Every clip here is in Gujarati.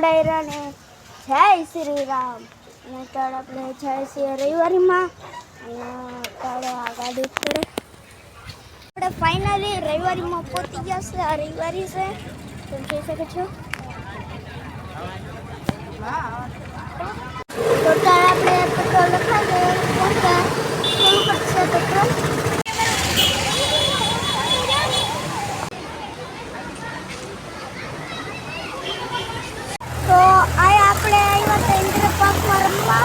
ડાયરા ને જય શ્રી રામ. અને અત્યારે આપણે જાય છીએ રવિવારીમાં અને અત્યારે આ ગાડી પડે આપણે ફાઇનલી રવિવારીમાં પહોંચી ગયા છે. આ રવિવારી છે તમે જોઈ શકો છો. તો અત્યારે આપણે પેટ્રોલ લખાવીએ થોડું પડશે પેટ્રોલ. તો આ આપણે આવ્યા હતા ઇન્દ્ર પાર્કમાં રમવા.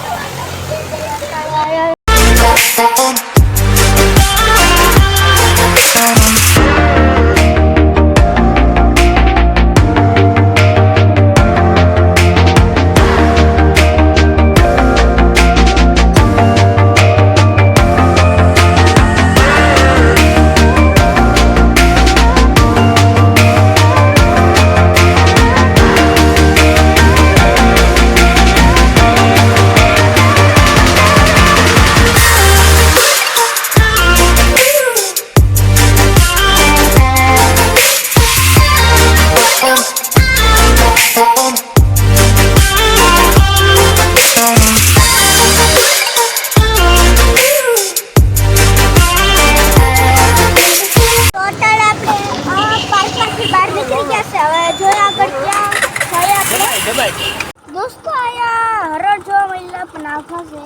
દોસ્તો આયા હરણ જોવા મળ્યા પણ આખા છે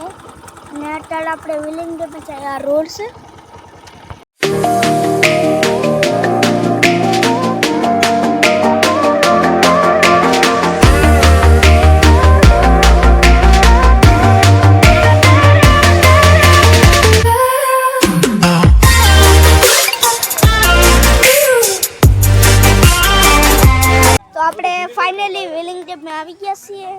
અને અત્યારે આપણે વિલિંગ ડે પછી આ રોડ છે. તો આપણે ફાઇનલી વિલિંગ ડે માં આવી ગયા છીએ.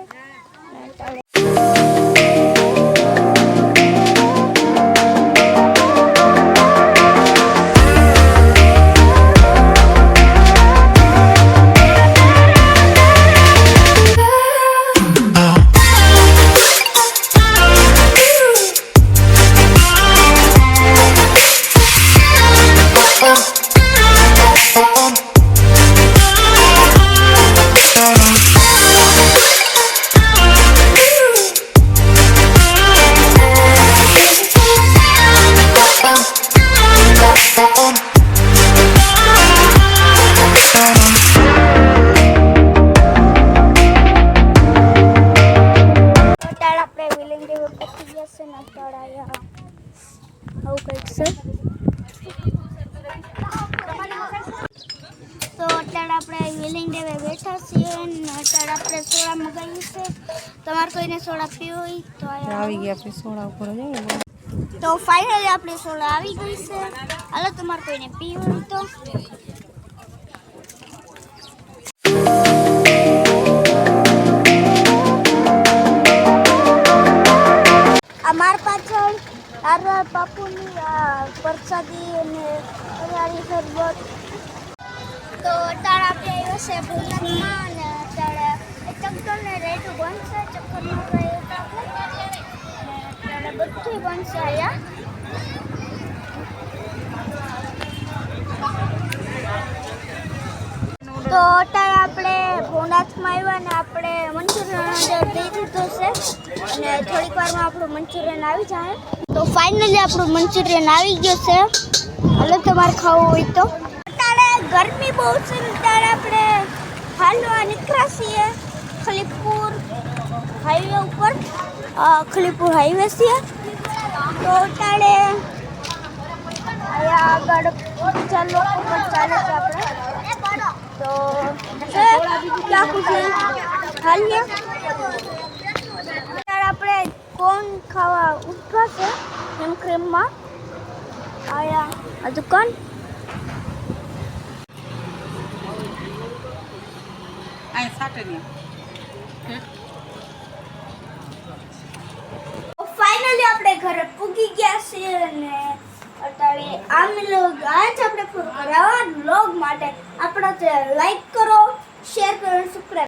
તો અત્યારે આપણે વિલિંગ ડે બેઠા છીએ અને અત્યારે આપણે સોડા મગાવી છે. તમારે કોઈને સોડા પીવી હોય તો આવી ગયા આપણે સોડા ઉપર જઈએ. તો ફાઇનલી આપણે સોડા આવી ગઈ છે. હાલો તમારે કોઈને પીવી હોય તો અમાર પાછળ આરવાર બાપુની પ્રસાદી અને હરિયાળી શરબત. તો અત્યારે આપણે આવ્યો છે ભૂલનાથમાં અને અત્યારે ચક્કરને રેટું બનશે. ચક્કરનું રેટ આપણે અત્યારે બધું બનશે અહીંયા. તો અત્યારે આપણે ભૂલનાથમાં આવ્યા અને આપણે મંચુરિયન ઓર્ડર દઈ દીધો છે અને થોડીક વારમાં આપણું મંચુરિયન આવી જાય. તો ફાઇનલી આપણું મંચુરિયન આવી ગયું છે. હાલો તમારે ખાવું હોય તો. અત્યારે ગરમી બહુ છે ને ત્યારે આપણે હાલવા નીકળ્યા છીએ ખલીપુર હાઈવે ઉપર. ખલીપુર હાઈવે છે. તો અત્યારે અહીંયા આગળ બીજા લોકો પણ ચાલે છે આપણે. તો ક્યાં ખુશી હાલીએ. અત્યારે આપણે કોણ ખાવા ઉભા છે હેમક્રીમમાં. આયા આ દુકાન. ફાઇનલી આપણે ઘરે પૂગી ગયા છીએ અને અત્યારે આજ આપણે વ્લોગ માટે આપણે લાઈક કરો, શેર કરો, સબસ્ક્રાઇબ